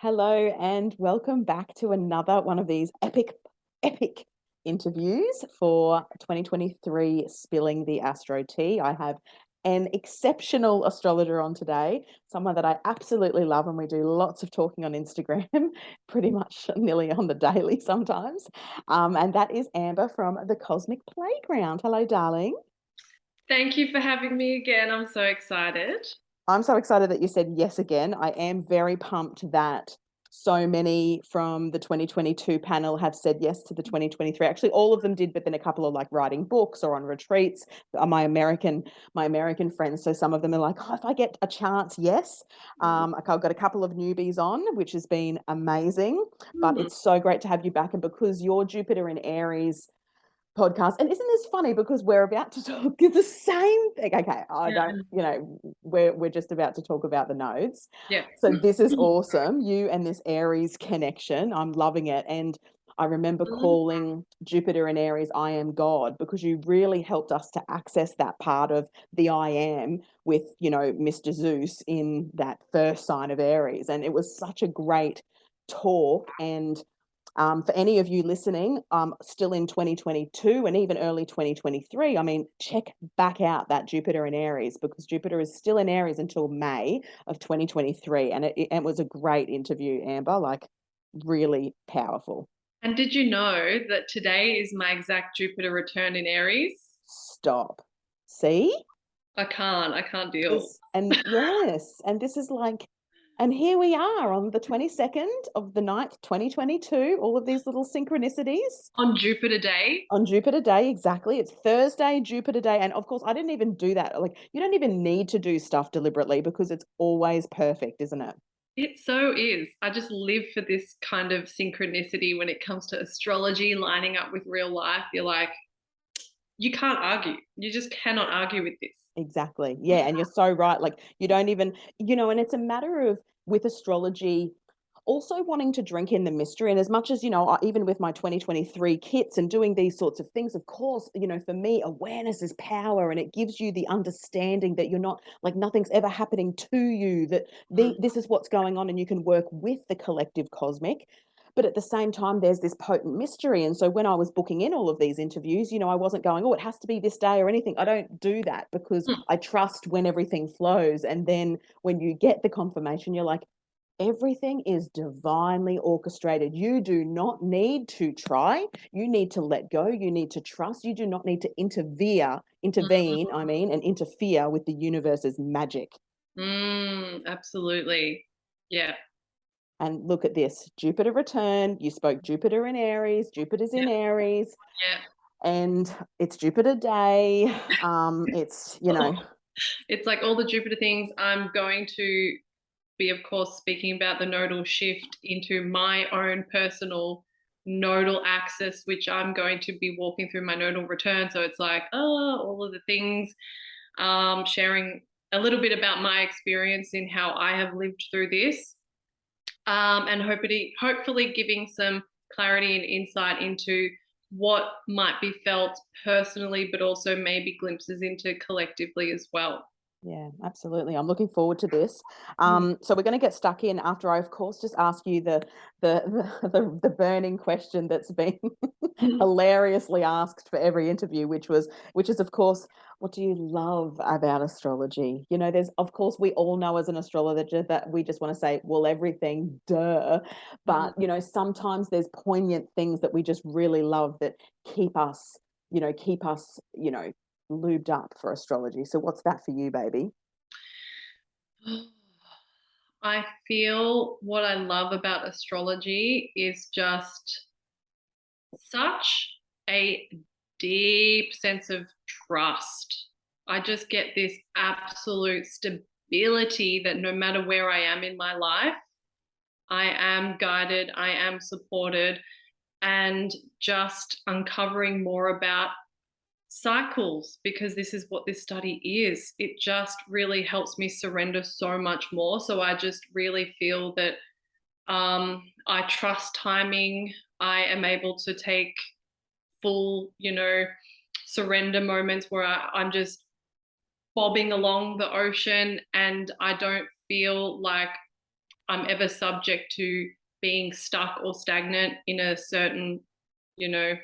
Hello and welcome back to another one of these epic interviews for 2023 Spilling the Astro Tea. I have an exceptional astrologer on today, someone that I absolutely love, and we do lots of talking on Instagram, pretty much nearly on the daily sometimes. And that is Amber from the Cosmic Playground. Hello, darling. Thank you for having me again. I'm so excited. I'm so excited that you said yes again. I am very pumped that so many from the 2022 panel have said yes to the 2023. Actually, all of them did, but then a couple are like writing books or on retreats. My American friends. So some of them are like, oh, if I get a chance, yes. Like I've got a couple of newbies on, which has been amazing. But Mm. it's so great to have you back, and because your Jupiter in Aries podcast. And isn't this funny because we're about to talk the same thing? Okay, I Yeah. don't, we're just about to talk about the nodes. Yeah. So this is awesome. You and this Aries connection. I'm loving it. And I remember Mm. calling Jupiter and Aries I am God, because you really helped us to access that part of the I am with, Mr. Zeus in that first sign of Aries. And it was such a great talk. And for any of you listening, still in 2022 and even early 2023, I mean, check back out that Jupiter in Aries, because Jupiter is still in Aries until May of 2023. And it was a great interview, Amber, like really powerful. And did you know that today is my exact Jupiter return in Aries? Stop. See? I can't deal. This is like, and here we are on the 22nd of the ninth, 2022, all of these little synchronicities. On Jupiter Day, On Jupiter Day, exactly. It's Thursday, Jupiter Day. And of course, I didn't even do that. Like, you don't even need to do stuff deliberately because it's always perfect, isn't it? it so is. I just live for this kind of synchronicity when it comes to astrology lining up with real life. You're like, you can't argue. You just cannot argue with this. Exactly. Yeah. And you're so right. Like, you don't even, and it's a matter of with astrology, also wanting to drink in the mystery. And as much as, even with my 2023 kits and doing these sorts of things, of course, for me, awareness is power, and it gives you the understanding that you're not like nothing's ever happening to you, that Mm. this is what's going on, and you can work with the collective cosmic. But at the same time, there's this potent mystery. And so when I was booking in all of these interviews, I wasn't going, oh, it has to be this day or anything. I don't do that because Mm. I trust when everything flows. And then when you get the confirmation, you're like, everything is divinely orchestrated. You do not need to try. You need to let go. You need to trust. You do not need to intervene, I mean, and interfere with the universe's magic. Absolutely. Yeah. And look at this Jupiter return. You spoke Jupiter in Aries, Jupiter's in Aries, Yeah. and it's Jupiter day. It's, It's like all the Jupiter things. I'm going to be, of course, speaking about the nodal shift into my own personal nodal axis, which I'm going to be walking through my nodal return. So it's like, oh, all of the things, sharing a little bit about my experience in how I have lived through this, and hopefully giving some clarity and insight into what might be felt personally, but also maybe glimpses into collectively as well. Yeah, absolutely. I'm looking forward to this. Mm. So we're going to get stuck in after I, of course, just ask you the burning question that's been hilariously asked for every interview, which is, of course, what do you love about astrology? There's, of course, we all know as an astrologer that we just want to say, well, everything, duh. But sometimes there's poignant things that we just really love that keep us, keep us, lubed up for astrology. So what's that for you, baby? I feel what I love about astrology is just such a deep sense of trust. I just get this absolute stability that no matter where I am in my life, I am guided, I am supported, and just uncovering more about cycles, because this is what this study is. It just really helps me surrender so much more. So I just really feel that I trust timing. I am able to take full, surrender moments where I'm just bobbing along the ocean and I don't feel like I'm ever subject to being stuck or stagnant in a certain, you know,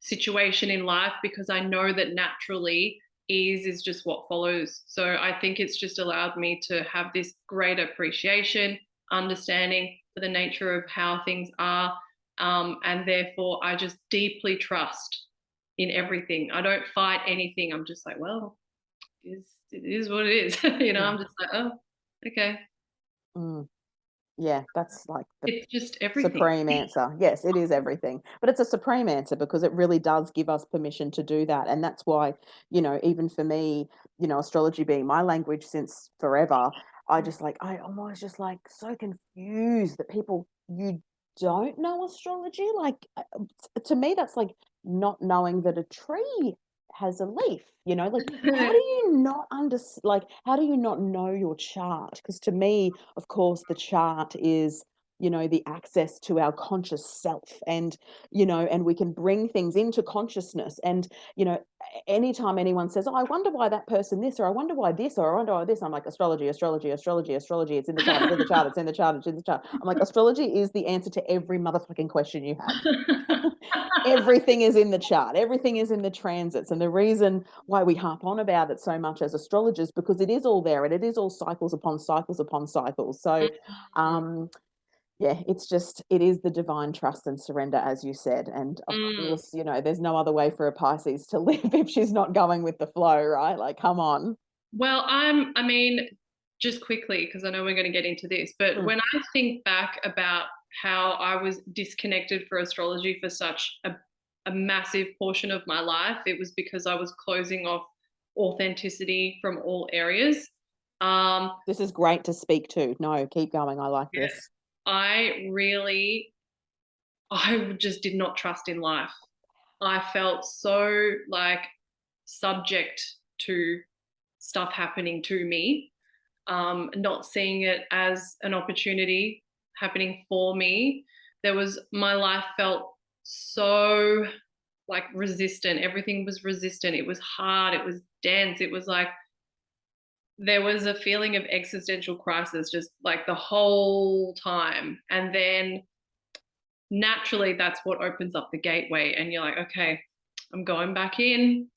situation in life, because I know that naturally ease is just what follows. So I think it's just allowed me to have this great appreciation, understanding for the nature of how things are. And therefore, I just deeply trust in everything. I don't fight anything. I'm just like, well, it is what it is. Yeah. I'm just like, oh, okay. Mm. Yeah, that's like the It's just everything. supreme answer. Yes, it is everything. But it's a supreme answer because it really does give us permission to do that. And that's why, even for me, astrology being my language since forever, I'm always just like so confused that people, you don't know astrology. Like, to me, that's like not knowing that a tree has a leaf, like how do you not like how do you not know your chart? Because to me, of course, the chart is the access to our conscious self, and and we can bring things into consciousness. And anytime anyone says, oh, I wonder why that person this, or I wonder why this, or I wonder why this, I'm like, astrology, astrology, astrology, astrology, it's in the chart, it's in the chart, it's in the chart, it's in the chart. I'm like, astrology is the answer to every motherfucking question you have. Everything is in the chart, everything is in the transits. And the reason why we harp on about it so much as astrologers, because it is all there, and it is all cycles upon cycles upon cycles. So yeah, it is the divine trust and surrender, as you said. And of Mm. course, there's no other way for a Pisces to live if she's not going with the flow, right? Like, come on. Well, just quickly, because I know we're going to get into this, but Mm. when I think back about how I was disconnected for astrology for such a massive portion of my life, it was because I was closing off authenticity from all areas. Um, This is great to speak to. No, keep going. I like yeah, this. I just did not trust in life. I felt so like subject to stuff happening to me, not seeing it as an opportunity happening for me. My life felt so like resistant. Everything was resistant. It was hard. It was dense. It was like there was a feeling of existential crisis just like the whole time. And then naturally, that's what opens up the gateway. And you're like, okay, I'm going back in.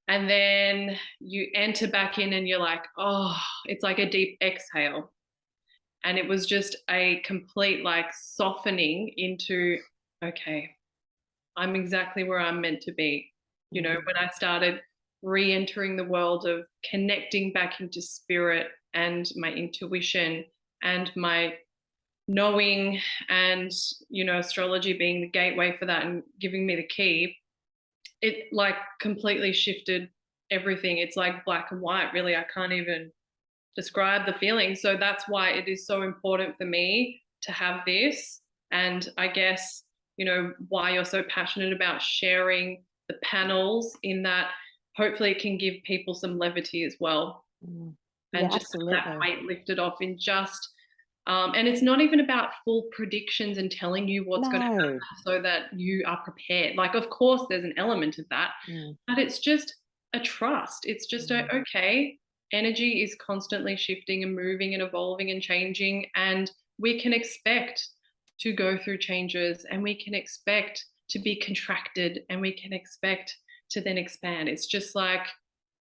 And then you enter back in and you're like, oh, it's like a deep exhale. And it was just a complete like softening into, okay, I'm exactly where I'm meant to be. Mm. When I started re entering the world of connecting back into spirit and my intuition and my knowing, and, astrology being the gateway for that and giving me the key, it like completely shifted everything. It's like black and white, really. I can't even describe the feeling. So that's why it is so important for me to have this. And I guess, why you're so passionate about sharing the panels, in that hopefully it can give people some levity as well. Mm. Yeah, And just that absolutely. weight lifted off in just, and it's not even about full predictions and telling you what's going to No. happen so that you are prepared. Like, of course, there's an element of that, Mm. but it's just a trust. It's just Mm. okay, energy is constantly shifting and moving and evolving and changing. And we can expect to go through changes, and we can expect to be contracted, and we can expect to then expand. It's just like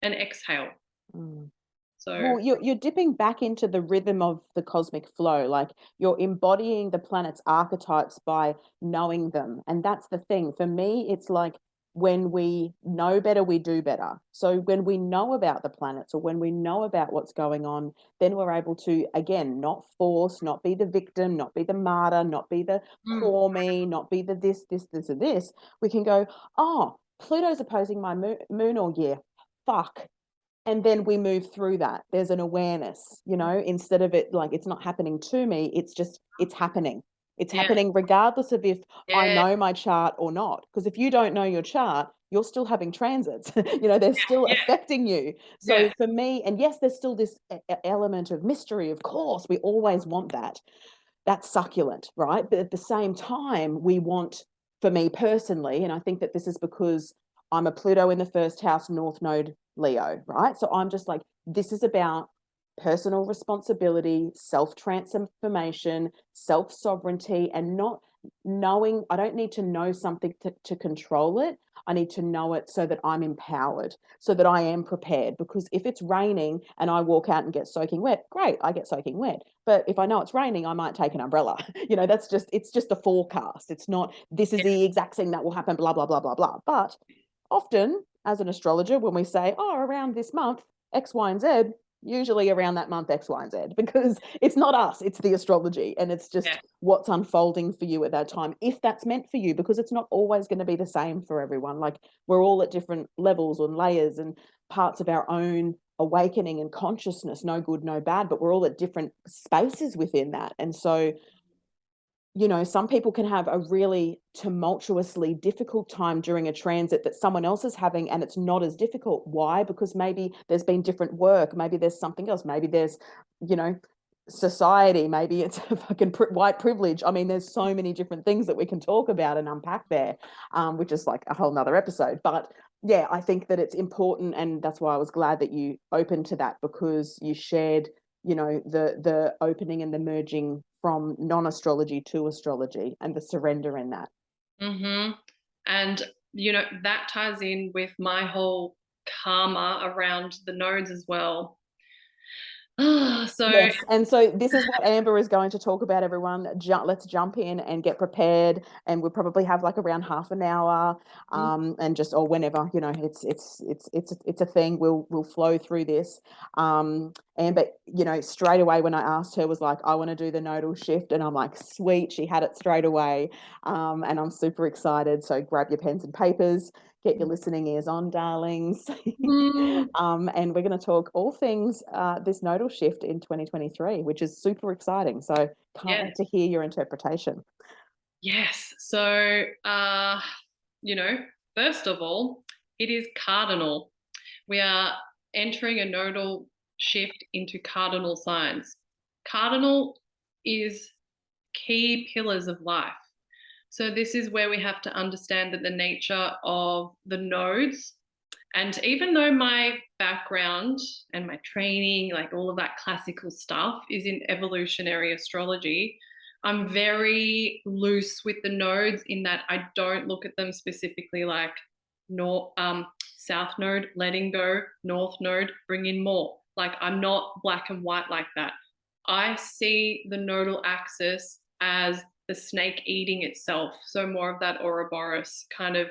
an exhale. Mm. So, Well, you're dipping back into the rhythm of the cosmic flow. Like, you're embodying the planet's archetypes by knowing them. And that's the thing. For me, it's like when we know better, we do better. So when we know about the planets, or when we know about what's going on, then we're able to, again, not force, not be the victim, not be the martyr, not be the mm, poor me, not be the this, and this. We can go, oh, Pluto's opposing my moon all year. Fuck, and then we move through that. There's an awareness, instead of it like it's not happening to me, it's happening. It's yeah, happening regardless of if I yeah, know my chart or not. Because if you don't know your chart, you're still having transits. They're still yeah, affecting you. So yeah. for me, and yes, there's still this element of mystery, of course. We always want that. That's succulent, right? But at the same time, we want, for me personally, and I think that this is because I'm a Pluto in the first house, North Node Leo, right? So I'm just like, this is about personal responsibility, self-transformation, self-sovereignty, and not knowing I don't need to know something to control it. I need to know it so that I'm empowered, so that I am prepared. Because if it's raining and I walk out and get soaking wet, great, I get soaking wet. But if I know it's raining, I might take an umbrella. That's just it's just a forecast. It's not this is the exact thing that will happen, blah, blah, blah, blah, blah. But often, as an astrologer, when we say, oh, around this month, X, Y, and Z, usually around that month X, Y, and Z, because it's not us, it's the astrology, and it's Yeah. just what's unfolding for you at that time, if that's meant for you, because it's not always going to be the same for everyone. Like, we're all at different levels and layers and parts of our own awakening and consciousness, no good, no bad, but we're all at different spaces within that. And so some people can have a really tumultuously difficult time during a transit that someone else is having, and it's not as difficult. Why? Because maybe there's been different work, maybe there's something else, maybe there's, you know, society, maybe it's fucking white privilege. I mean, there's so many different things that we can talk about and unpack there, which is like a whole nother episode. But yeah, I think that it's important, and that's why I was glad that you opened to that, because you shared the opening and the merging from non-astrology to astrology and the surrender in that. Mm-hmm. And that ties in with my whole karma around the nodes as well. So Yes, and so this is what Amber is going to talk about, everyone. Let's jump in and get prepared, and we'll probably have like around half an hour, and just or whenever it's a thing. We'll flow through this. Amber, straight away when I asked her, was like, I want to do the nodal shift, and I'm like, sweet, she had it straight away, and I'm super excited. So grab your pens and papers. Get your listening ears on, darlings. mm, And we're going to talk all things this nodal shift in 2023, which is super exciting. So can't yeah, wait to hear your interpretation. yes. So first of all, it is cardinal. We are entering a nodal shift into cardinal signs. Cardinal is key pillars of life. So this is where we have to understand that the nature of the nodes, and even though my background and my training, like all of that classical stuff, is in evolutionary astrology, I'm very loose with the nodes in that I don't look at them specifically like south node, letting go, north node, bring in more. Like, I'm not black and white like that. I see the nodal axis as the snake eating itself. So more of that Ouroboros kind of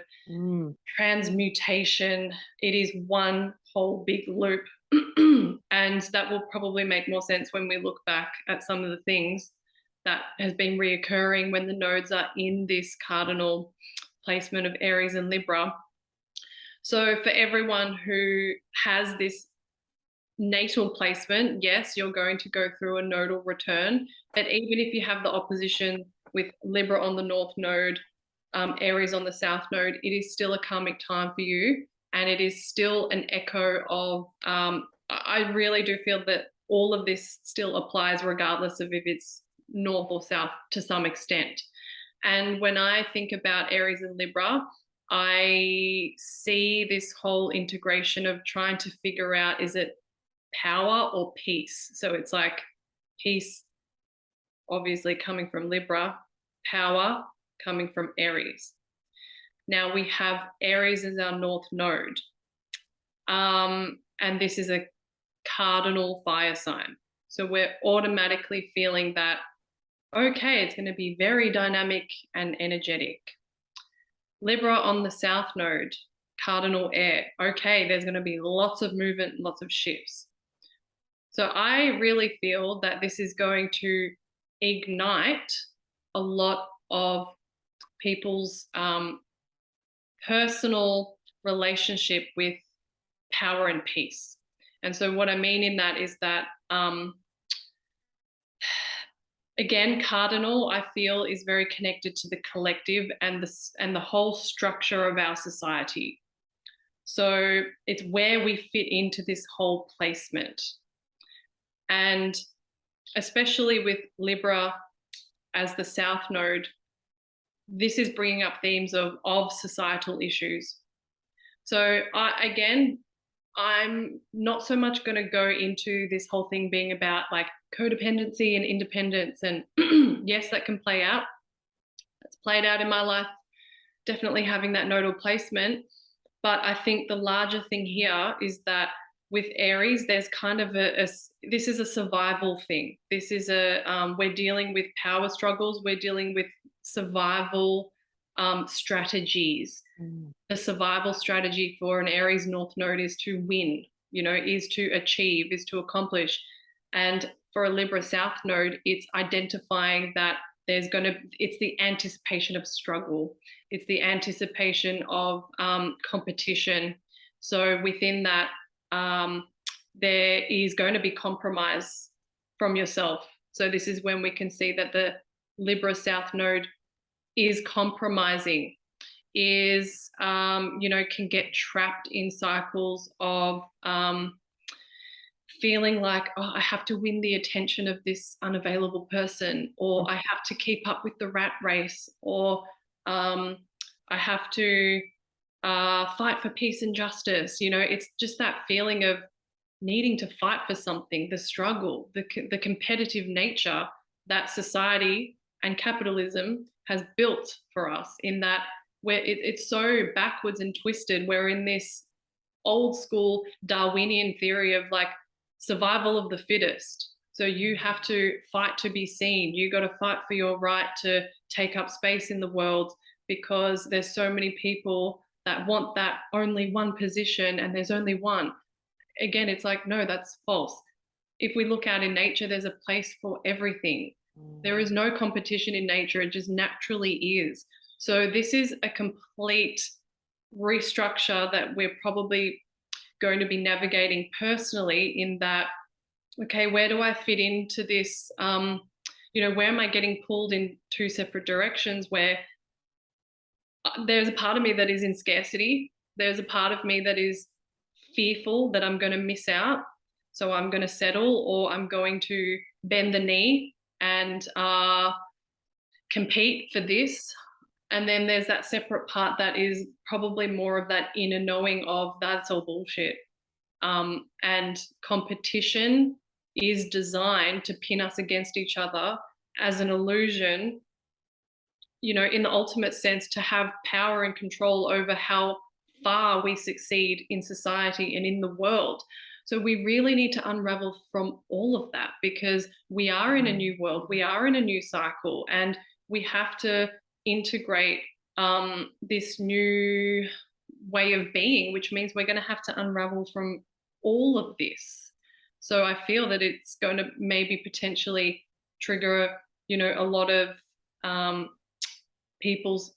transmutation. It is one whole big loop. And that will probably make more sense when we look back at some of the things that has been reoccurring when the nodes are in this cardinal placement of Aries and Libra. So for everyone who has this natal placement, yes, you're going to go through a nodal return. But even if you have the opposition with Libra on the north node, Aries on the south node, it is still a karmic time for you. And it is still an echo of, I really do feel that all of this still applies regardless of if it's north or south to some extent. And when I think about Aries and Libra, I see this whole integration of trying to figure out, is it power or peace? So it's like peace, obviously coming from Libra, power coming from Aries. Now we have Aries as our north node. And this is a cardinal fire sign. So we're automatically feeling that, okay, it's going to be very dynamic and energetic. Libra on the south node, cardinal air. Okay, there's going to be lots of movement, lots of shifts. So I really feel that this is going to ignite a lot of people's personal relationship with power and peace. And so what I mean in that is that, again, cardinal, I feel, is very connected to the collective and the whole structure of our society. So it's where we fit into this whole placement. And especially with Libra as the south node, this is bringing up themes of societal issues. So again, I'm not so much going to go into this whole thing being about like codependency and independence. And yes, that can play out. That's played out in my life, definitely having that nodal placement. But I think the larger thing here is that with Aries, there's kind of this is a survival thing. This is we're dealing with power struggles. We're dealing with survival strategies. Mm. The survival strategy for an Aries North Node is to win, is to achieve, is to accomplish. And for a Libra South Node, it's identifying that it's the anticipation of struggle. It's the anticipation of competition. So within that, there is going to be compromise from yourself. So this is when we can see that the Libra South Node is compromising, can get trapped in cycles of feeling like, oh, I have to win the attention of this unavailable person, or I have to keep up with the rat race, or I have to fight for peace and justice. It's just that feeling of needing to fight for something, the struggle, the competitive nature that society and capitalism has built for us, in that where it's so backwards and twisted. We're in this old school Darwinian theory of like survival of the fittest. So you have to fight to be seen. You got to fight for your right to take up space in the world, because there's so many people that want that only one position and there's only one. Again, it's like, no, that's false. If we look out in nature, there's a place for everything. There is no competition in nature. It just naturally is. So this is a complete restructure that we're probably going to be navigating personally, in that, okay, where do I fit into this? Where am I getting pulled in two separate directions, where there's a part of me that is in scarcity. There's a part of me that is fearful that I'm going to miss out. So I'm going to settle, or I'm going to bend the knee and compete for this. And then there's that separate part that is probably more of that inner knowing of that's all bullshit. And competition is designed to pin us against each other as an illusion, in the ultimate sense, to have power and control over how far we succeed in society and in the world. So we really need to unravel from all of that, because we are in a new world, we are in a new cycle, and we have to integrate this new way of being, which means we're going to have to unravel from all of this. So I feel that it's going to maybe potentially trigger, a lot of people's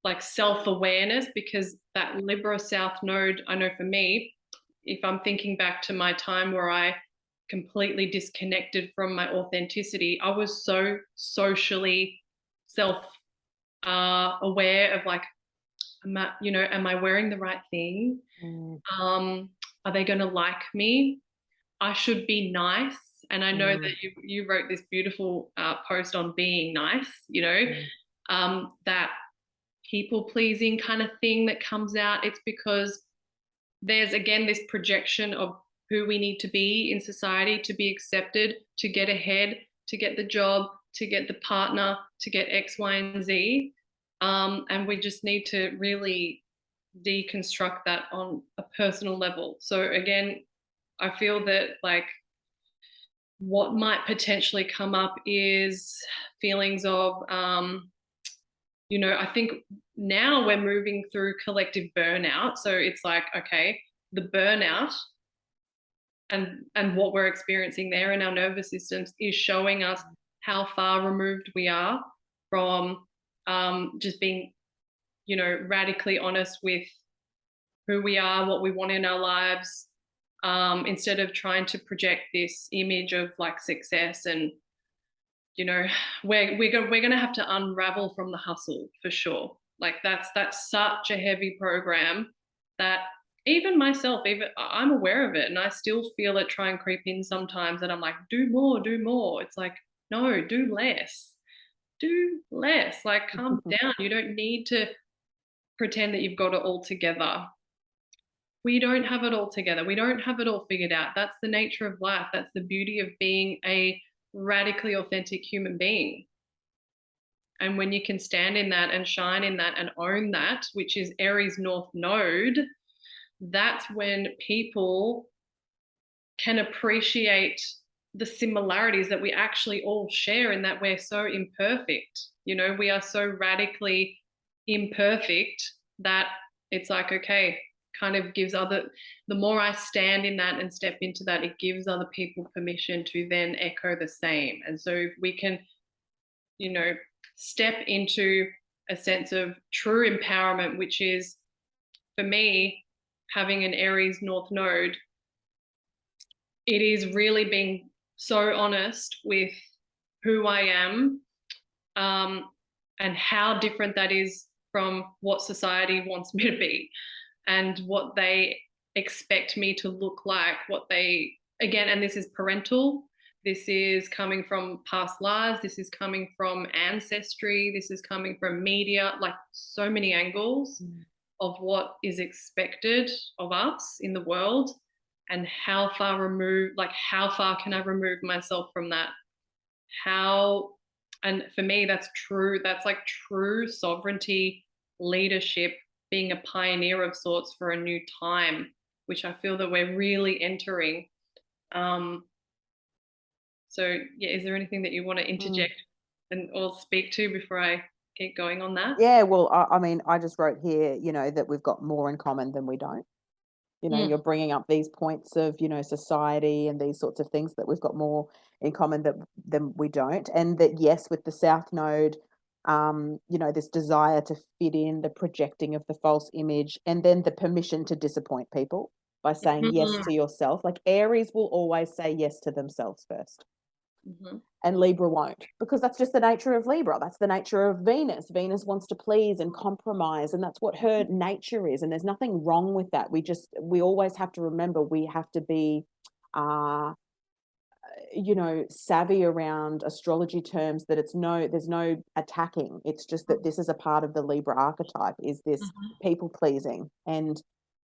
like self-awareness, because that Libra South Node, I know for me, if I'm thinking back to my time where I completely disconnected from my authenticity, I was so socially self aware of like, am I wearing the right thing? Are they going to like me? I should be nice. And I know that you wrote this beautiful post on being nice, that people pleasing kind of thing that comes out. It's because there's, again, this projection of who we need to be in society to be accepted, to get ahead, to get the job, to get the partner, to get X, Y, and Z. And we just need to really deconstruct that on a personal level. So again, I feel that like what might potentially come up is feelings of, I think now we're moving through collective burnout. So it's like, okay, the burnout and what we're experiencing there in our nervous systems is showing us how far removed we are from just being, radically honest with who we are, what we want in our lives, instead of trying to project this image of like success. And we're going to have to unravel from the hustle for sure. Like that's such a heavy program that even myself, even I'm aware of it, and I still feel it try and creep in sometimes, and I'm like, do more, do more. It's like, no, do less. Do less. Like, calm down. You don't need to pretend that you've got it all together. we don't have it all together. We don't have it all figured out. That's the nature of life. That's the beauty of being a radically authentic human being. And when you can stand in that and shine in that and own that, which is Aries North Node, that's when people can appreciate the similarities that we actually all share, in that we're so imperfect. You know, we are so radically imperfect that it's like, okay, kind of gives other, the more I stand in that and step into that, it gives other people permission to then echo the same. And so if we can, you know, step into a sense of true empowerment, which is, for me, having an Aries North Node, it is really being so honest with who I am, and how different that is from what society wants me to be and what they expect me to look like, what they, again, and this is parental, this is coming from past lives, this is coming from ancestry, this is coming from media, like so many angles of what is expected of us in the world, and how far removed, like how far can I remove myself from that? How, and for me, that's true, that's like true sovereignty, leadership, being a pioneer of sorts for a new time, which I feel that we're really entering. So yeah, is there anything that you want to interject and or speak to before I get going on that? Yeah, well, I mean, I just wrote here, you know, that we've got more in common than we don't. You know, Mm, you're bringing up these points of, you know, society and these sorts of things, that we've got more in common that than we don't. And that, yes, with the South Node, you know, this desire to fit in, the projecting of the false image, and then the permission to disappoint people by saying yes mhm, to yourself. Like Aries will always say yes to themselves first. mhm, And Libra won't, because that's just the nature of Libra. That's the nature of Venus. Venus wants to please and compromise, and that's what her nature is. And there's nothing wrong with that. We always have to remember, we have to be, uh, you know, savvy around astrology terms, that there's no attacking. It's just that this is a part of the Libra archetype, is this mhm. people pleasing and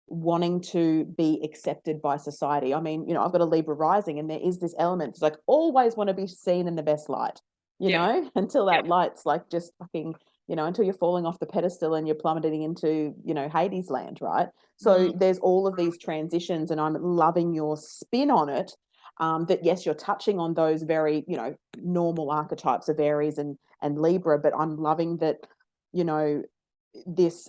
wanting to be accepted by society. I mean, you know, I've got a Libra rising, and there is this element. It's like, always want to be seen in the best light, you Yeah, know, until yeah. that light's like just fucking, you know, until you're falling off the pedestal and you're plummeting into, you know, Hades land, right? Mm, So there's all of these transitions, and I'm loving your spin on it. That yes, you're touching on those very, you know, normal archetypes of Aries and Libra, but I'm loving that, you know, this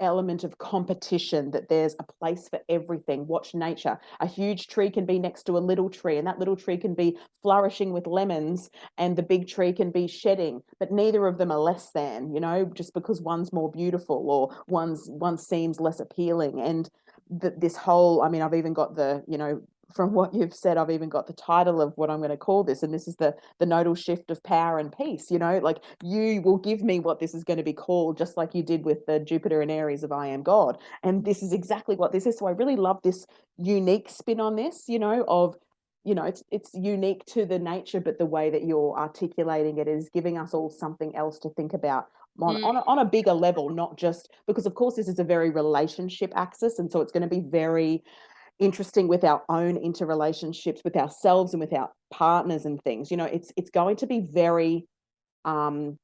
element of competition, that there's a place for everything. Watch nature. A huge tree can be next to a little tree, and that little tree can be flourishing with lemons, and the big tree can be shedding, but neither of them are less than, you know, just because one's more beautiful or one seems less appealing. And this whole, I mean, I've even got the, you know, from what you've said, I've even got the title of what I'm going to call this, and this is the nodal shift of power and peace. You know, like, you will give me what this is going to be called, just like you did with the Jupiter and Aries of I am God. And this is exactly what this is. So I really love this unique spin on this, you know, of, you know, it's unique to the nature, but the way that you're articulating it is giving us all something else to think about on, mm, on a bigger level, not just because, of course, this is a very relationship axis. And so it's going to be very interesting with our own interrelationships with ourselves and with our partners and things. You know, it's going to be very, um,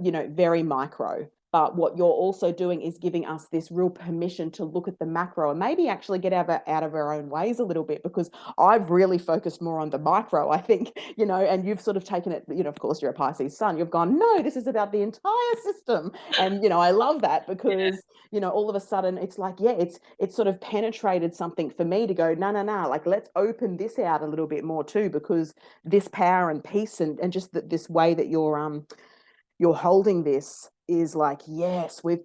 you know, very micro. But what you're also doing is giving us this real permission to look at the macro and maybe actually get out of our own ways a little bit, because I've really focused more on the micro, I think, you know, and you've sort of taken it, you know, of course, you're a Pisces sun. You've gone, no, this is about the entire system. And, you know, I love that, yeah. because, you know, all of a sudden it's like, yeah, it's sort of penetrated something for me to go, no, no, no, like, let's open this out a little bit more too, because this power and peace and just this way that you're holding this is like, yes, we've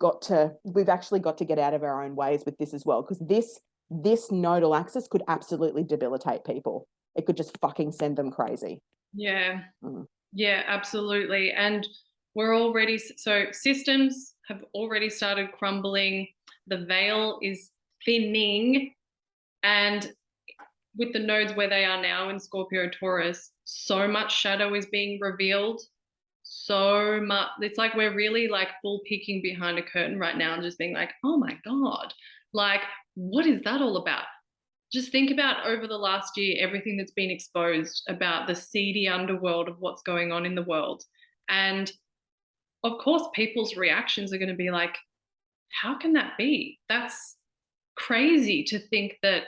actually got to get out of our own ways with this as well, because this nodal axis could absolutely debilitate people. It could just fucking send them crazy. Yeah. Mm. Yeah, absolutely. And we're already, so systems have already started crumbling. The veil is thinning. And with the nodes where they are now in Scorpio Taurus, so much shadow is being revealed. So much. It's like we're really like full peeking behind a curtain right now and just being like, oh my God, Like, what is that all about? Just think about over the last year, everything that's been exposed about the seedy underworld of what's going on in the world. And of course, people's reactions are going to be like, how can that be? That's crazy to think that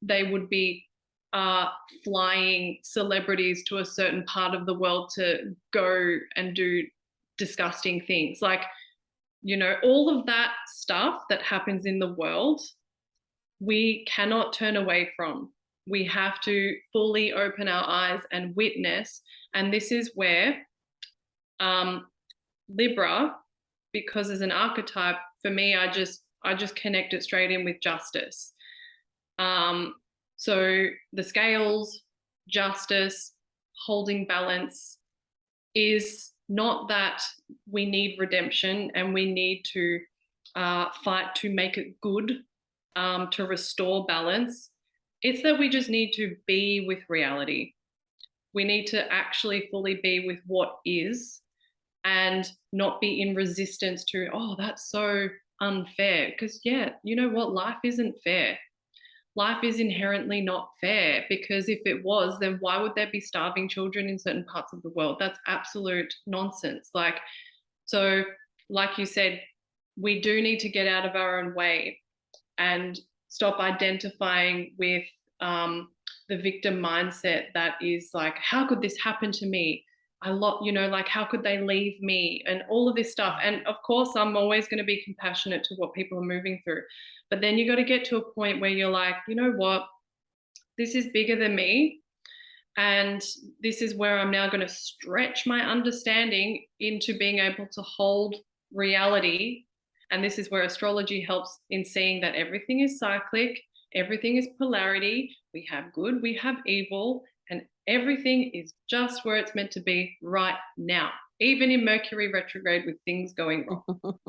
they would be uh, flying celebrities to a certain part of the world to go and do disgusting things. Like, you know, all of that stuff that happens in the world, we cannot turn away from. We have to fully open our eyes and witness. And this is where um, Libra, because as an archetype, for me, I just connect it straight in with justice. Um, so the scales, justice, holding balance is not that we need redemption and we need to fight to make it good, to restore balance. It's that we just need to be with reality. We need to actually fully be with what is and not be in resistance to, oh, that's so unfair. Because, yeah, you know what? Life isn't fair. Life is inherently not fair, because if it was, then why would there be starving children in certain parts of the world? That's absolute nonsense. Like, so, like you said, we do need to get out of our own way and stop identifying with the victim mindset that is like, how could this happen to me? Like, how could they leave me and all of this stuff. And of course, I'm always going to be compassionate to what people are moving through. But then you got to get to a point where you're like, you know what? This is bigger than me. And this is where I'm now going to stretch my understanding into being able to hold reality. And this is where astrology helps in seeing that everything is cyclic, everything is polarity. We have good, we have evil, and everything is just where it's meant to be right now, even in Mercury retrograde with things going wrong.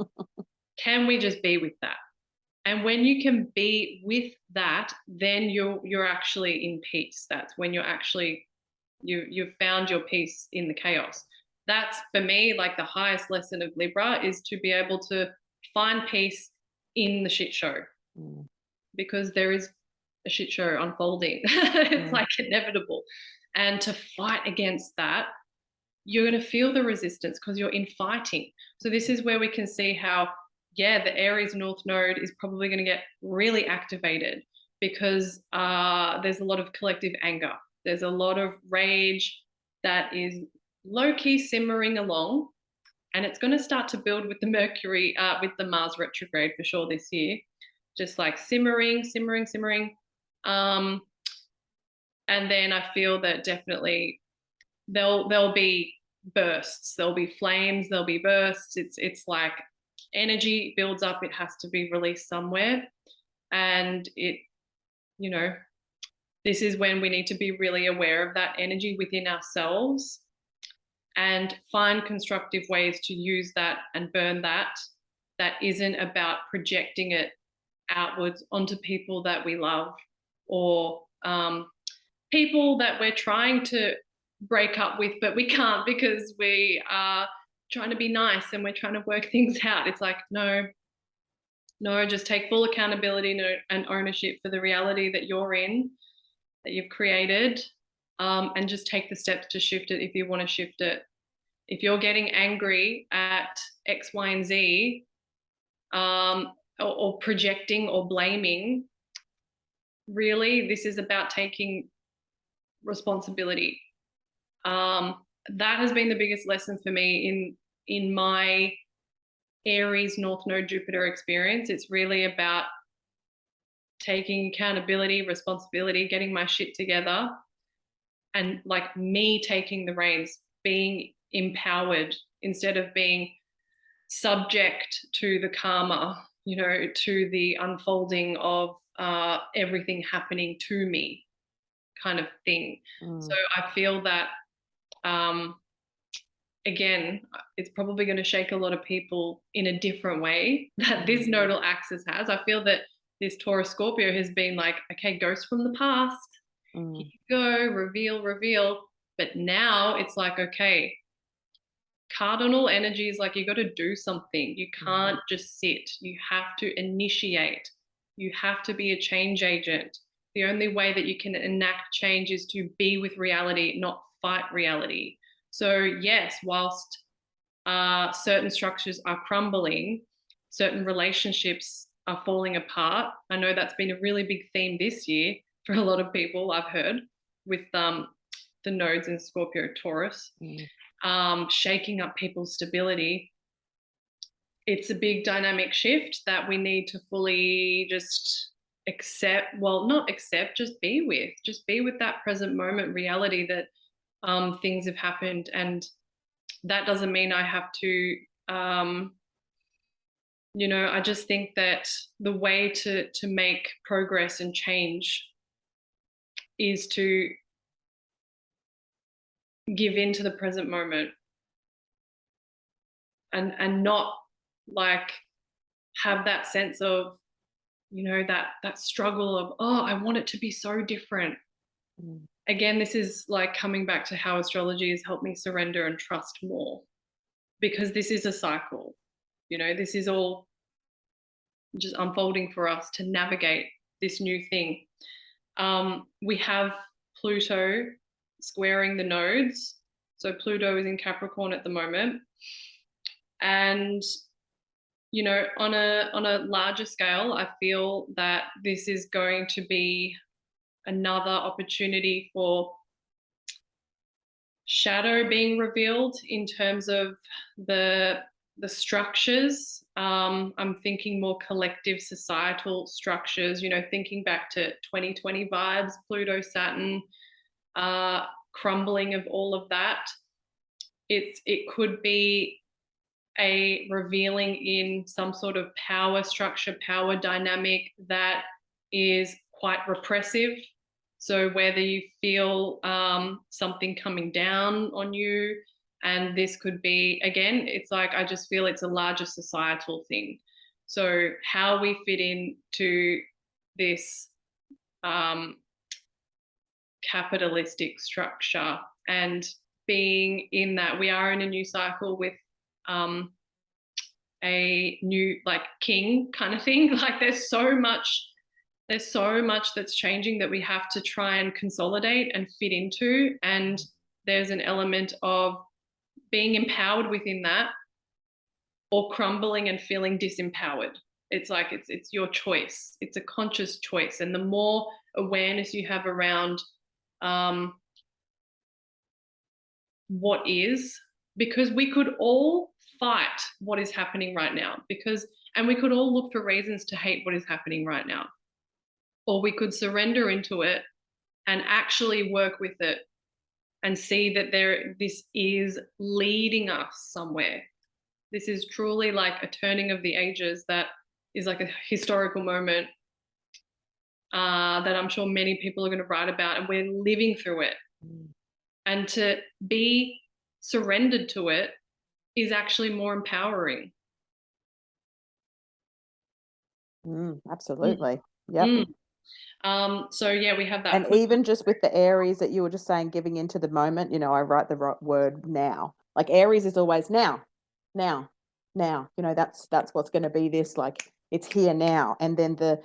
Can we just be with that? And when you can be with that, then you're actually in peace. That's when you're actually you've found your peace in the chaos. That's for me like the highest lesson of Libra, is to be able to find peace in the shit show, because there is a shit show unfolding. It's like inevitable. And to fight against that, you're going to feel the resistance because you're in fighting. So this is where we can see how, yeah, the Aries North Node is probably going to get really activated, because there's a lot of collective anger. There's a lot of rage that is low-key simmering along, and it's going to start to build with the Mercury, with the Mars retrograde for sure this year, just like simmering, simmering, simmering. And then I feel that definitely there'll be bursts, there'll be flames, there'll be bursts. It's like energy builds up, it has to be released somewhere. And it, you know, this is when we need to be really aware of that energy within ourselves and find constructive ways to use that and burn that. That isn't about projecting it outwards onto people that we love, or people that we're trying to break up with, but we can't because we are trying to be nice and we're trying to work things out. It's like, no, just take full accountability and ownership for the reality that you're in, that you've created, and just take the steps to shift it if you want to shift it. If you're getting angry at X, Y, and Z, or projecting or blaming, really, this is about taking responsibility. That has been the biggest lesson for me in my Aries North Node Jupiter experience. It's really about taking accountability, responsibility, getting my shit together, and like me taking the reins, being empowered instead of being subject to the karma, you know, to the unfolding of everything happening to me kind of thing. So I feel that, again, it's probably going to shake a lot of people in a different way that this nodal axis has. I feel that this Taurus Scorpio has been like, okay, ghost from the past, here you go, reveal. But now it's like, okay, cardinal energy is like, you got to do something. You can't just sit. You have to initiate. You have to be a change agent. The only way that you can enact change is to be with reality, not fight reality. So yes, whilst certain structures are crumbling, certain relationships are falling apart. I know that's been a really big theme this year for a lot of people, I've heard, with the nodes in Scorpio Taurus, shaking up people's stability. It's a big dynamic shift that we need to fully just accept, well, not accept, just be with that present moment reality that things have happened. And that doesn't mean I have to I just think that the way to make progress and change is to give in to the present moment and not like have that sense of that struggle of, oh, I want it to be so different. Again, this is like coming back to how astrology has helped me surrender and trust more, because this is a cycle. This is all just unfolding for us to navigate this new thing. We have Pluto squaring the nodes. So Pluto is in Capricorn at the moment. And, on a larger scale, I feel that this is going to be another opportunity for shadow being revealed in terms of the structures. I'm thinking more collective societal structures, thinking back to 2020 vibes, Pluto, Saturn, crumbling of all of that. It could be a revealing in some sort of power structure, power dynamic that is quite repressive. So whether you feel something coming down on you, and this could be, again, it's like, I just feel it's a larger societal thing. So how we fit into this capitalistic structure, and being in that, we are in a new cycle with a new like king kind of thing. Like there's so much that's changing that we have to try and consolidate and fit into. And there's an element of being empowered within that, or crumbling and feeling disempowered. It's like it's your choice. It's a conscious choice. And the more awareness you have around what is, because we could all fight what is happening right now, and we could all look for reasons to hate what is happening right now, or we could surrender into it and actually work with it and see that this is leading us somewhere. This is truly like a turning of the ages that is like a historical moment that I'm sure many people are going to write about, and we're living through it. And to be surrendered to it is actually more empowering. Absolutely. Yep. So yeah, we have that. And even just with the Aries that you were just saying, giving into the moment, I write the right word now. Like Aries is always now. That's what's going to be this, like it's here now. And then the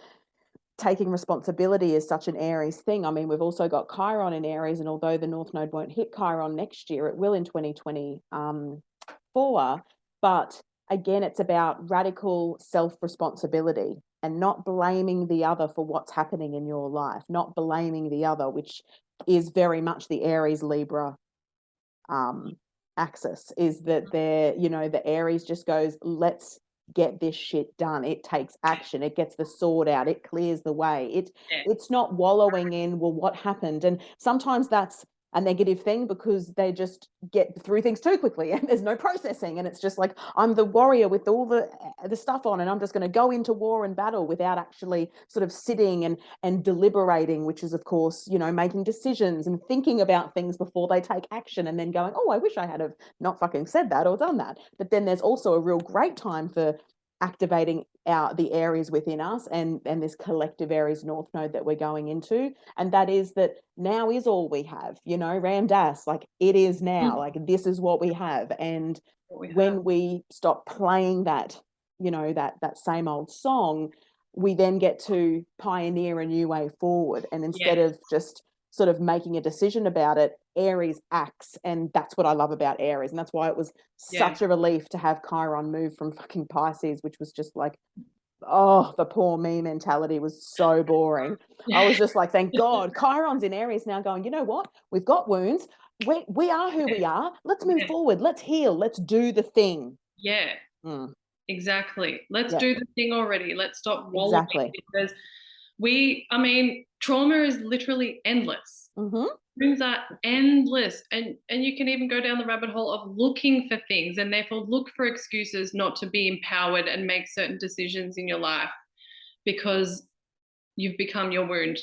taking responsibility is such an Aries thing. I mean, we've also got Chiron in Aries, and although the North Node won't hit Chiron next year, it will in 2024. But again, it's about radical self-responsibility and not blaming the other for what's happening in your life, not blaming the other, which is very much the Aries Libra axis, is that the Aries just goes, let's get this shit done. It takes action. It gets the sword out. It clears the way. It's not wallowing in, well, what happened? And sometimes that's a negative thing, because they just get through things too quickly and there's no processing, and it's just like, I'm the warrior with all the stuff on, and I'm just going to go into war and battle without actually sort of sitting and deliberating, which is of course making decisions and thinking about things before they take action, and then going, oh, I wish I had have not fucking said that or done that. But then there's also a real great time for activating the Aries within us, and this collective Aries North Node that we're going into. And that is that now is all we have, Ram Dass, like it is now, like this is what we have. And when we stop playing that, that same old song, we then get to pioneer a new way forward. And instead Yes. of just sort of making a decision about it, Aries acts. And that's what I love about Aries. And that's why it was Yeah. such a relief to have Chiron move from fucking Pisces, which was just like, oh, the poor me mentality was so boring. I was just like, thank God Chiron's in Aries now, going, you know what? We've got wounds. We are who we are. Let's move Yeah. forward. Let's heal. Let's do the thing. Yeah. Mm, Exactly. Let's yeah, do the thing already. Let's stop wallowing, exactly. because I mean, trauma is literally endless. Mm-hmm. Wounds are endless. And you can even go down the rabbit hole of looking for things, and therefore look for excuses not to be empowered and make certain decisions in your life, because you've become your wound.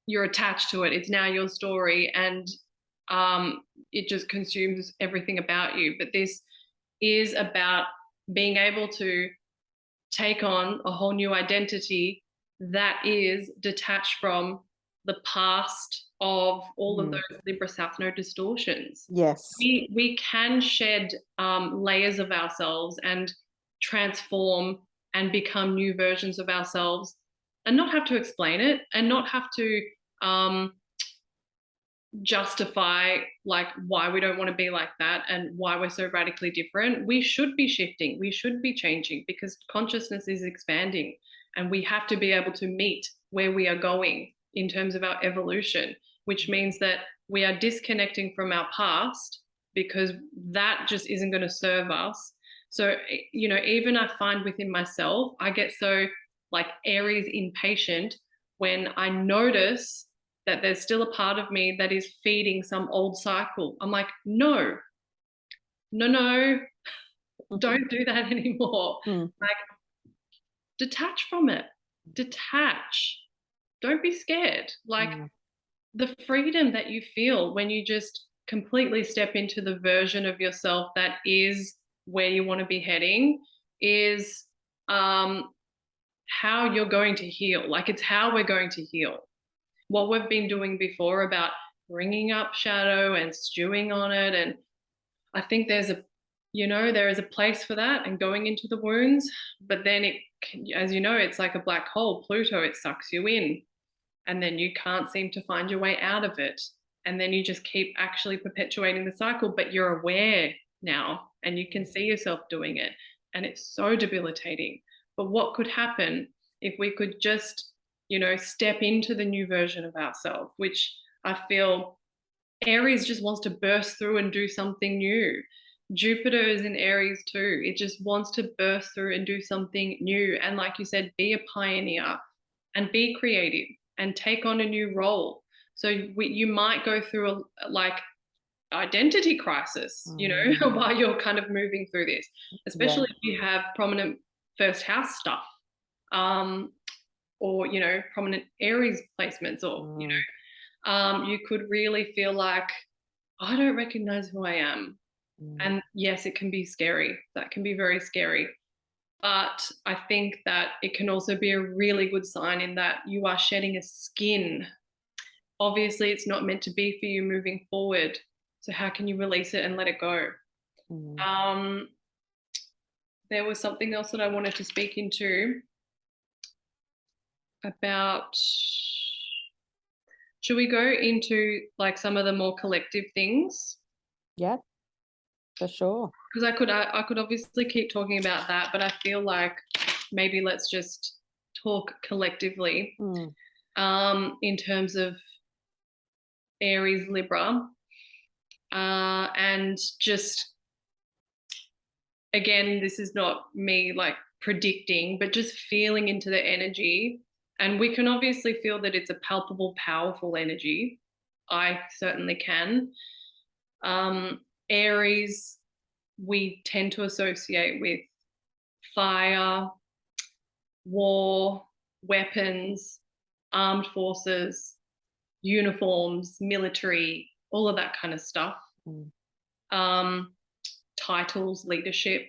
You're attached to it. It's now your story, and it just consumes everything about you. But this is about being able to take on a whole new identity that is detached from the past of all of Mm. those Libra South Node distortions. Yes. We can shed layers of ourselves and transform and become new versions of ourselves, and not have to explain it, and not have to um, justify like why we don't want to be like that and why we're so radically different. We should be shifting, we should be changing, because consciousness is expanding, and we have to be able to meet where we are going in terms of our evolution, which means that we are disconnecting from our past, because that just isn't going to serve us. So, you know, even I find within myself, I get so like Aries impatient when I notice that there's still a part of me that is feeding some old cycle. I'm like, no, no, no, don't do that anymore. Mm. Like, detach from it. Detach. Don't be scared. Like, Mm. the freedom that you feel when you just completely step into the version of yourself that is where you want to be heading is how you're going to heal. Like, it's how we're going to heal. What we've been doing before about bringing up shadow and stewing on it. And I think there is a place for that, and going into the wounds. But then as you know, it's like a black hole, Pluto, it sucks you in, and then you can't seem to find your way out of it. And then you just keep actually perpetuating the cycle, but you're aware now and you can see yourself doing it. And it's so debilitating. But what could happen if we could just, step into the new version of ourselves, which I feel Aries just wants to burst through and do something new. Jupiter is in Aries too. It just wants to burst through and do something new. And like you said, be a pioneer and be creative and take on a new role. So you might go through like identity crisis, while you're kind of moving through this, Yeah. especially if you have prominent first house stuff, or prominent Aries placements, or you could really feel like, I don't recognize who I am. And yes, it can be scary. That can be very scary. But I think that it can also be a really good sign in that you are shedding a skin. Obviously, it's not meant to be for you moving forward. So how can you release it and let it go? Um, there was something else that I wanted to speak into about. Should we go into like some of the more collective things? Yeah, for sure. Because I could obviously keep talking about that, but I feel like maybe let's just talk collectively in terms of Aries Libra, and just again, this is not me like predicting, but just feeling into the energy. And we can obviously feel that it's a palpable, powerful energy. I certainly can. Aries, we tend to associate with fire, war, weapons, armed forces, uniforms, military, all of that kind of stuff. Um, Titles, leadership.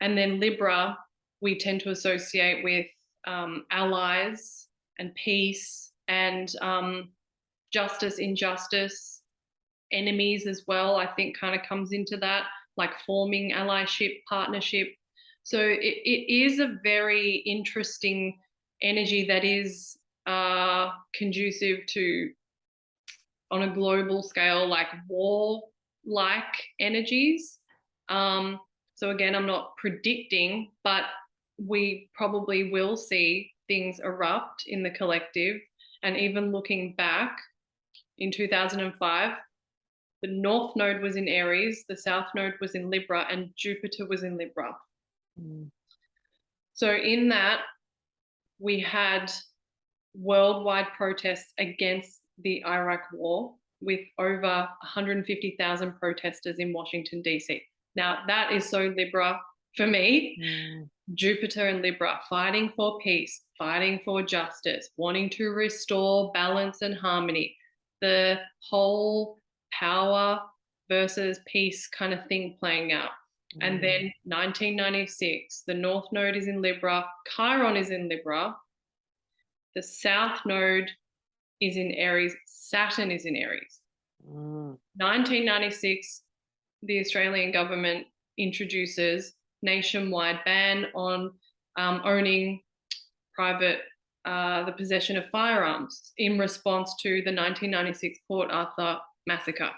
And then Libra, we tend to associate with allies and peace and justice, injustice, enemies as well. I think kind of comes into that, like forming allyship, partnership. So it is a very interesting energy that is conducive to, on a global scale, like war-like energies. So again, I'm not predicting, but we probably will see things erupt in the collective. And even looking back in 2005, the North Node was in Aries, the South Node was in Libra, and Jupiter was in Libra. Mm. So in that, we had worldwide protests against the Iraq war with over 150,000 protesters in Washington, D.C. Now, that is so Libra for me. Mm. Jupiter and Libra, fighting for peace, fighting for justice, wanting to restore balance and harmony, the whole power versus peace kind of thing playing out. And then 1996, the North Node is in Libra, Chiron is in Libra, the South Node is in Aries, Saturn is in Aries. 1996, the Australian government introduces nationwide ban on owning private, the possession of firearms in response to the 1996 Port Arthur massacre.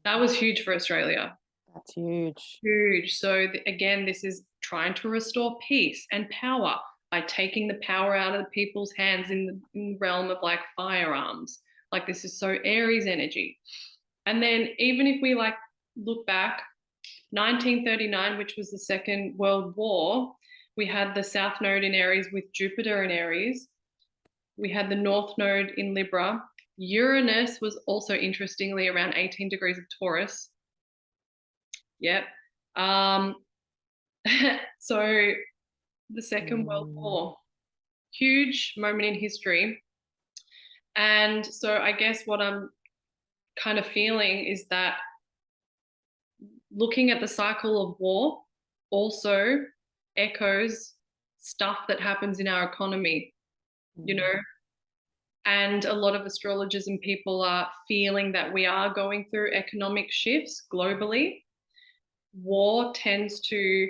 That was huge for Australia. That's huge. Huge. So again, this is trying to restore peace and power by taking the power out of people's hands in the realm of like firearms. Like this is so Aries energy. And then even if we like look back, 1939, which was the Second World War, we had the South Node in Aries with Jupiter in Aries. We had the North Node in Libra. Uranus was also interestingly around 18 degrees of Taurus. Yep. So the Second World War, huge moment in history. And so I guess what I'm kind of feeling is that looking at the cycle of war also echoes stuff that happens in our economy, you know, and a lot of astrologers and people are feeling that we are going through economic shifts globally. War tends to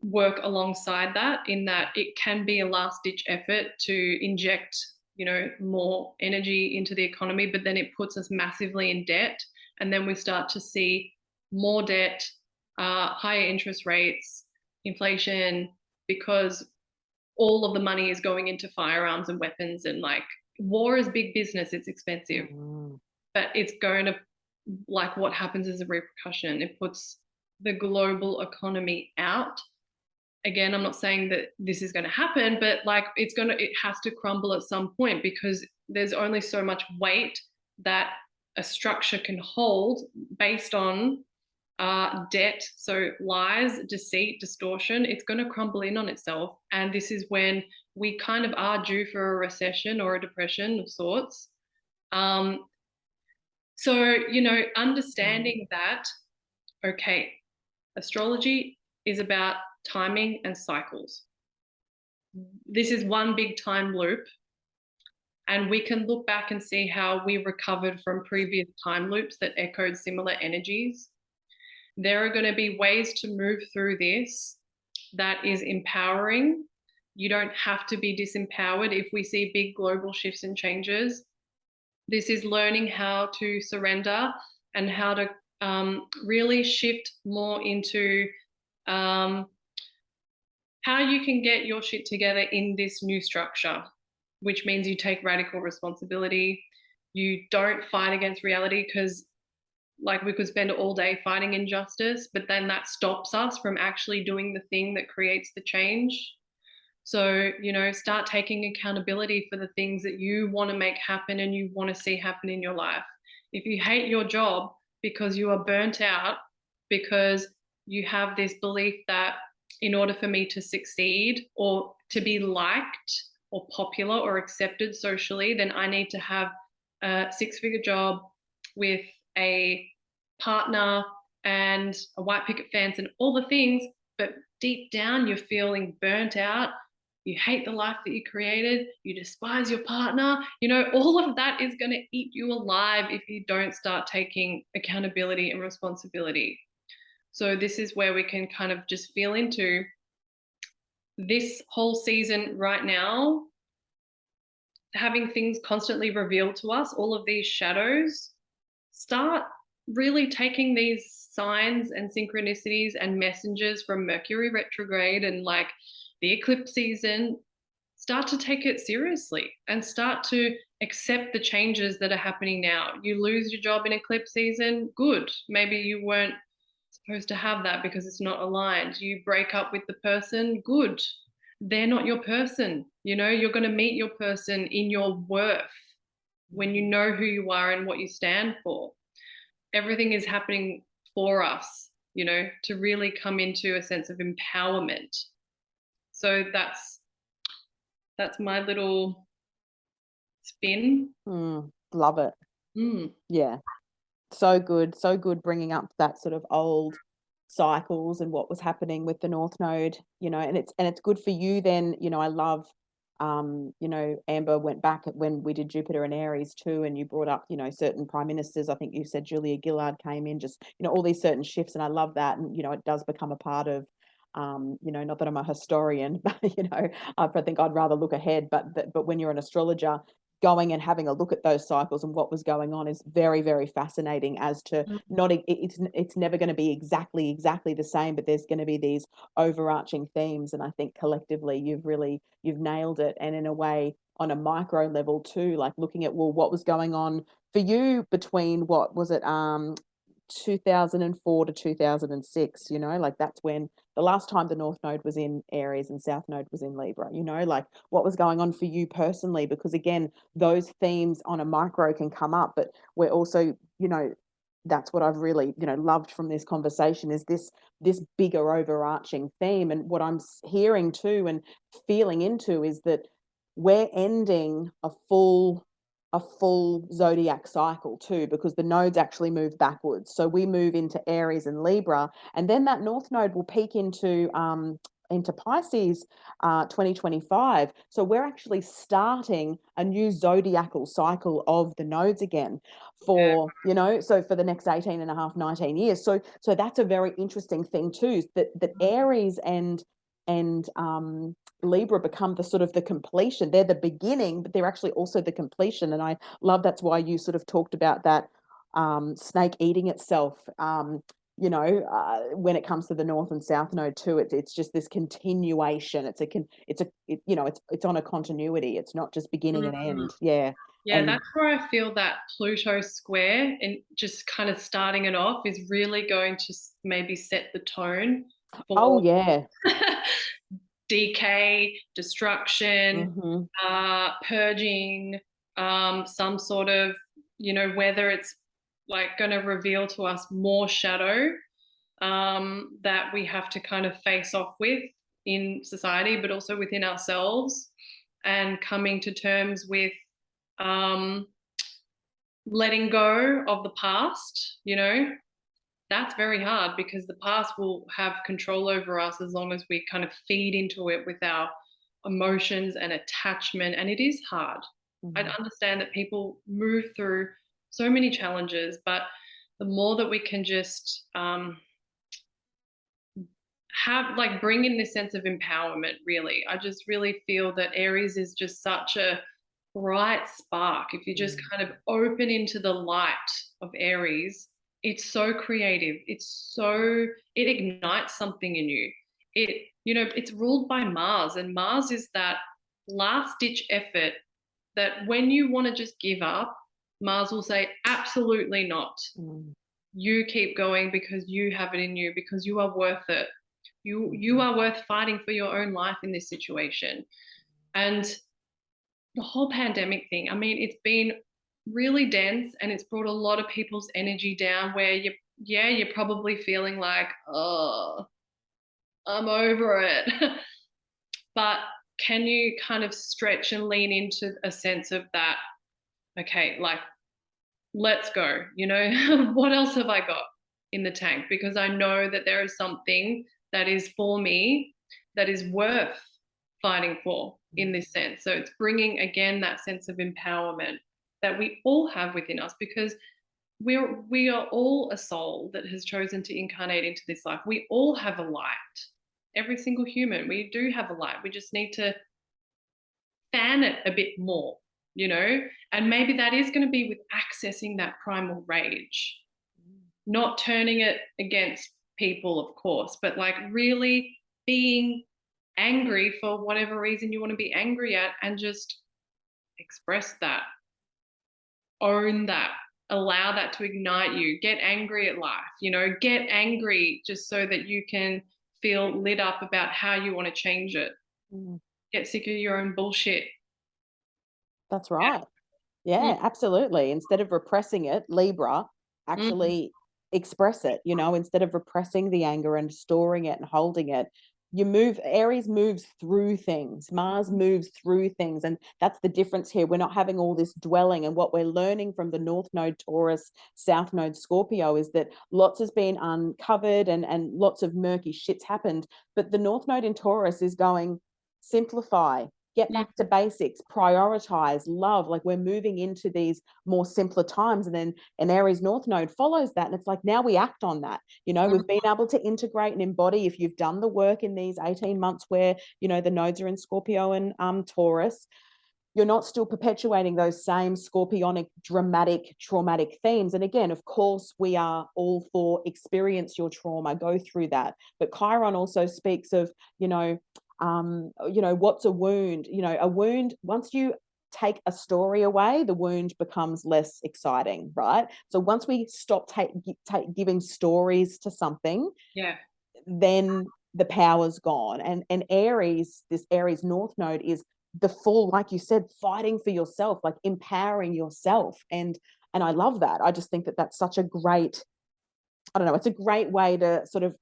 work alongside that, in that it can be a last ditch effort to inject, you know, more energy into the economy, but then it puts us massively in debt. And then we start to see more debt, higher interest rates, inflation, because all of the money is going into firearms and weapons. And like, war is big business, it's expensive, but it's going to, like, what happens as a repercussion, it puts the global economy out. Again, I'm not saying that this is going to happen, but like it has to crumble at some point, because there's only so much weight that a structure can hold based on debt. So lies, deceit, distortion, it's going to crumble in on itself. And this is when we kind of are due for a recession or a depression of sorts. So, you know, understanding that, okay, astrology is about timing and cycles. This is one big time loop, and we can look back and see how we recovered from previous time loops that echoed similar energies. There are going to be ways to move through this that is empowering. You don't have to be disempowered if we see big global shifts and changes. This is learning how to surrender and how to really shift more into how you can get your shit together in this new structure, which means you take radical responsibility. You don't fight against reality, because like we could spend all day fighting injustice, but then that stops us from actually doing the thing that creates the change. So, you know, start taking accountability for the things that you want to make happen and you want to see happen in your life. If you hate your job because you are burnt out, because you have this belief that in order for me to succeed or to be liked or popular or accepted socially, then I need to have a six-figure job with a partner and a white picket fence and all the things, but deep down you're feeling burnt out, you hate the life that you created, you despise your partner, you know, all of that is going to eat you alive if you don't start taking accountability and responsibility. So this is where we can kind of just feel into this whole season right now, having things constantly revealed to us, all of these shadows, start really taking these signs and synchronicities and messengers from Mercury retrograde and like the eclipse season, start to take it seriously and start to accept the changes that are happening now. You lose your job in eclipse season, good. Maybe you weren't supposed to have that because it's not aligned. You break up with the person, good. They're not your person. You know, you're going to meet your person in your worth when you know who you are and what you stand for. Everything is happening for us, you know, to really come into a sense of empowerment. So that's my little spin. Love it. Yeah. So good bringing up that sort of old cycles and what was happening with the North Node, you know, and it's good for you then, you know. I love, you know, Amber went back at when we did Jupiter and Aries too, and you brought up, you know, certain prime ministers. I think you said Julia Gillard came in, just, you know, all these certain shifts, and I love that. And, you know, it does become a part of, you know, not that I'm a historian, but, you know, I think I'd rather look ahead, but when you're an astrologer, going and having a look at those cycles and what was going on is very, very fascinating. As to not, it's never going to be exactly the same, but there's going to be these overarching themes, and I think collectively you've nailed it. And in a way, on a micro level too, like looking at, well, what was going on for you between, what was it, 2004 to 2006, you know, like that's when the last time the North Node was in Aries and South Node was in Libra, you know, like what was going on for you personally, because again, those themes on a micro can come up, but we're also, you know, that's what I've really, you know, loved from this conversation, is this bigger overarching theme. And what I'm hearing too and feeling into is that we're ending a full zodiac cycle too, because the nodes actually move backwards. So we move into Aries and Libra, and then that North Node will peak into Pisces 2025. So we're actually starting a new zodiacal cycle of the nodes again Yeah. for, you know, so for the next 18 and a half, 19 years. So that's a very interesting thing too, that Aries and Libra become the sort of the completion. They're the beginning, but they're actually also the completion. And I love, that's why you sort of talked about that snake eating itself. You know, when it comes to the North and South Node too, it's just this continuation. You know, it's on a continuity. It's not just beginning and end. Yeah. Yeah, And that's where I feel that Pluto square and just kind of starting it off is really going to maybe set the tone oh for yeah. decay, destruction, Mm-hmm. purging, some sort of, you know, whether it's like going to reveal to us more shadow that we have to kind of face off with in society, but also within ourselves, and coming to terms with um, letting go of the past, you know, that's very hard because the past will have control over us as long as we kind of feed into it with our emotions and attachment. And it is hard. I Mm-hmm. understand that people move through so many challenges, but the more that we can just have, like, bring in this sense of empowerment, really. I just really feel that Aries is just such a bright spark. If you just kind of open into the light of Aries, it's so creative. It ignites something in you. You know, it's ruled by Mars, and Mars is that last ditch effort that when you want to just give up, Mars will say, absolutely not. Mm-hmm. You keep going because you have it in you, because you are worth it. You are worth fighting for your own life in this situation. And the whole pandemic thing, I mean, it's been really dense and it's brought a lot of people's energy down, where you're probably feeling like, oh, I'm over it. But can you kind of stretch and lean into a sense of that, okay, like, let's go, you know, what else have I got in the tank? Because I know that there is something that is for me that is worth fighting for in this sense. So it's bringing again that sense of empowerment that we all have within us, because we are all a soul that has chosen to incarnate into this life. We all have a light. Every single human, we do have a light. We just need to fan it a bit more, you know? And maybe that is going to be with accessing that primal rage, not turning it against people, of course, but like really being angry for whatever reason you want to be angry at, and just express that, own that, allow that to ignite you. Get angry at life, you know, get angry just so that you can feel lit up about how you want to change it. Get sick of your own bullshit. That's right. Mm, Yeah, absolutely. Instead of repressing it, Libra, mm, actually express it, you know, instead of repressing the anger and storing it and holding it. You move, Aries moves through things, Mars moves through things. And that's the difference here. We're not having all this dwelling. And what we're learning from the North Node Taurus, South Node Scorpio is that lots has been uncovered and lots of murky shit's happened. But the North Node in Taurus is going, simplify, get mm, back to basics, prioritize, love. Like we're moving into these more simpler times. And then an Aries North Node follows that. And it's like, now we act on that. You know, mm, we've been able to integrate and embody, if you've done the work in these 18 months where, you know, the nodes are in Scorpio and Taurus, you're not still perpetuating those same scorpionic, dramatic, traumatic themes. And again, of course, we are all for experience your trauma, go through that. But Chiron also speaks of, what's a wound? You know, a wound, once you take a story away, the wound becomes less exciting, right? So once we stop giving stories to something, yeah. then the power's gone. And Aries, this Aries North Node is the full, like you said, fighting for yourself, like empowering yourself. And I love that. I just think that that's such a great, I don't know, it's a great way to sort of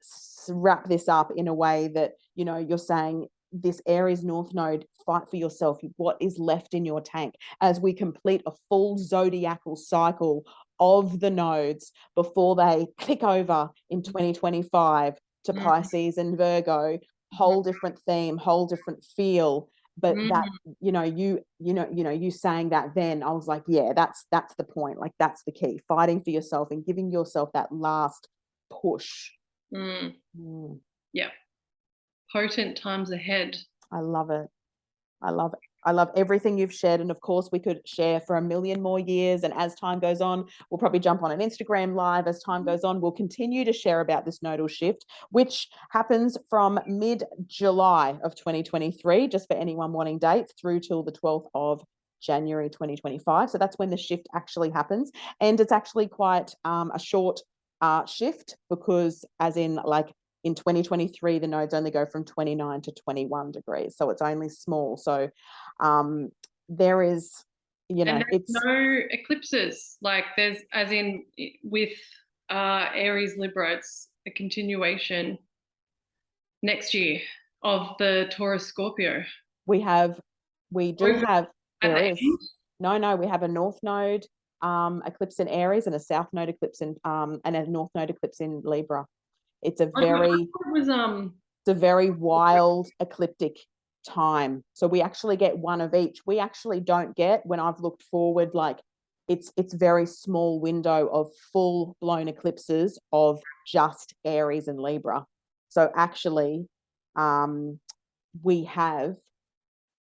wrap this up in a way that, you know, you're saying this Aries North Node, fight for yourself, what is left in your tank, as we complete a full zodiacal cycle of the nodes before they click over in 2025 to Mm, Pisces and Virgo. Whole different theme, whole different feel. But mm, that, you saying that, then I was like, yeah, that's the point. Like that's the key, fighting for yourself and giving yourself that last push. mm. Mm, Yeah. Potent times ahead. I love it. I love it. I love everything you've shared. And of course, we could share for a million more years. And as time goes on, we'll probably jump on an Instagram live. As time goes on, we'll continue to share about this nodal shift, which happens from mid-July of 2023, just for anyone wanting dates, through till the 12th of January 2025. So that's when the shift actually happens. And it's actually quite a short shift, because as in like in 2023, the nodes only go from 29 to 21 degrees. So it's only small. So there is, And there's it's no eclipses. Like there's, as in with Aries Libra, it's a continuation next year of the Taurus Scorpio. we have, we do Over have, at there the is, end. no, we have a North Node eclipse in Aries and a South Node eclipse in, and a North Node eclipse in Libra. It's a I very, thought it was it's a very wild ecliptic time. So we actually get one of each. We actually don't get, when I've looked forward, like it's very small window of full blown eclipses of just Aries and Libra. So actually, we have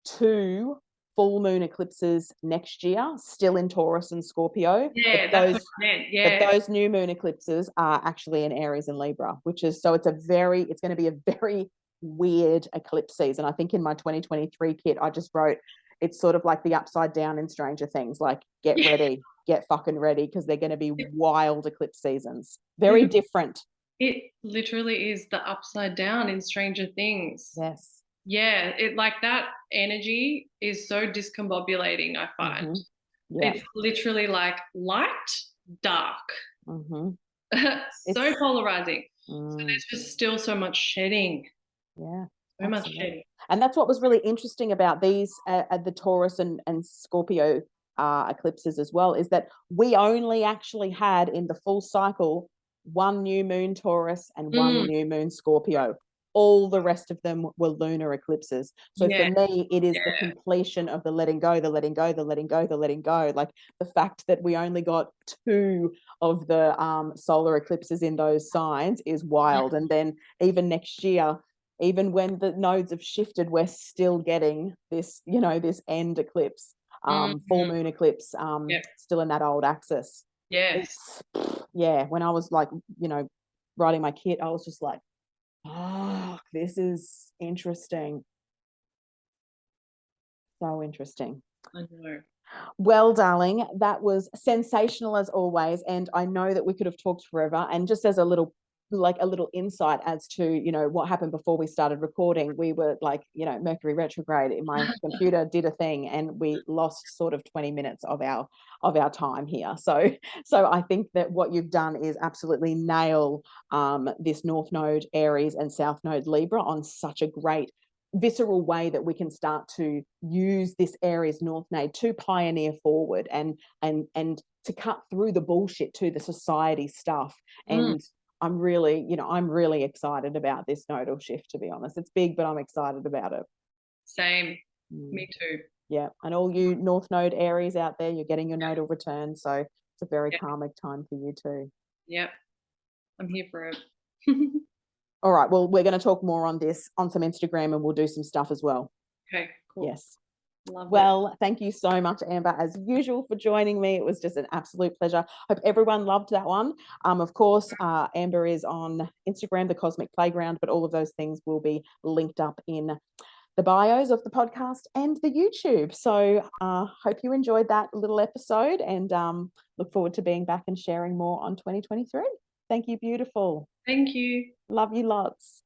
two full moon eclipses next year, still in Taurus and Scorpio. Yeah, that's what I meant. But Yeah. those new moon eclipses are actually in Aries and Libra, which is, so it's going to be a very weird eclipse season. I think in my 2023 kit, I just wrote, it's sort of like the upside down in Stranger Things, like get ready, get fucking ready, because they're going to be wild eclipse seasons. Very different. It literally is the upside down in Stranger Things. Yes. Yeah, it like that energy is so discombobulating, I find. Mm-hmm. Yeah. It's literally like light, dark. Mm-hmm. So polarizing. So Mm, there's just still so much shedding. yeah, So much absolutely. shedding. And that's what was really interesting about these, the Taurus and Scorpio eclipses as well, is that we only actually had in the full cycle one new moon Taurus and one new moon Scorpio. all the rest of them were lunar eclipses. So for Yeah. me, it is the Yeah. completion of the letting go, the letting go, the letting go, the letting go. Like the fact that we only got 2 of the solar eclipses in those signs is wild. And then even next year, even when the nodes have shifted, we're still getting this, you know, this end eclipse, full moon eclipse, Yep. still in that old axis. Yes. It's, yeah, when I was like, you know, writing my kit, I was just like, oh, this is interesting. So interesting. I know. Well, darling, that was sensational as always. And I know that we could have talked forever. And just as a little, like a little insight as to, you know, what happened before we started recording, we were like, you know, Mercury retrograde in my computer did a thing and we lost sort of 20 minutes of our time here. So I think that what you've done is absolutely nail this North Node Aries and South Node Libra on such a great visceral way that we can start to use this Aries North Node to pioneer forward and to cut through the bullshit to the society stuff. And I'm really, you know, I'm really excited about this nodal shift, to be honest. It's big, but I'm excited about it. Same. Me too. Yeah. And all you North Node Aries out there, you're getting your nodal return. So it's a very karmic time for you too. Yep. I'm here for it. All right. Well, we're going to talk more on this on some Instagram and we'll do some stuff as well. Okay, cool. Yes. Love well, thank you so much, Amber, as usual, for joining me. It was just an absolute pleasure. Hope everyone loved that one. Of course, Amber is on Instagram, The Cosmic Playground, but all of those things will be linked up in the bios of the podcast and the YouTube. So hope you enjoyed that little episode and look forward to being back and sharing more on 2023. Thank you, beautiful. Thank you. Love you lots.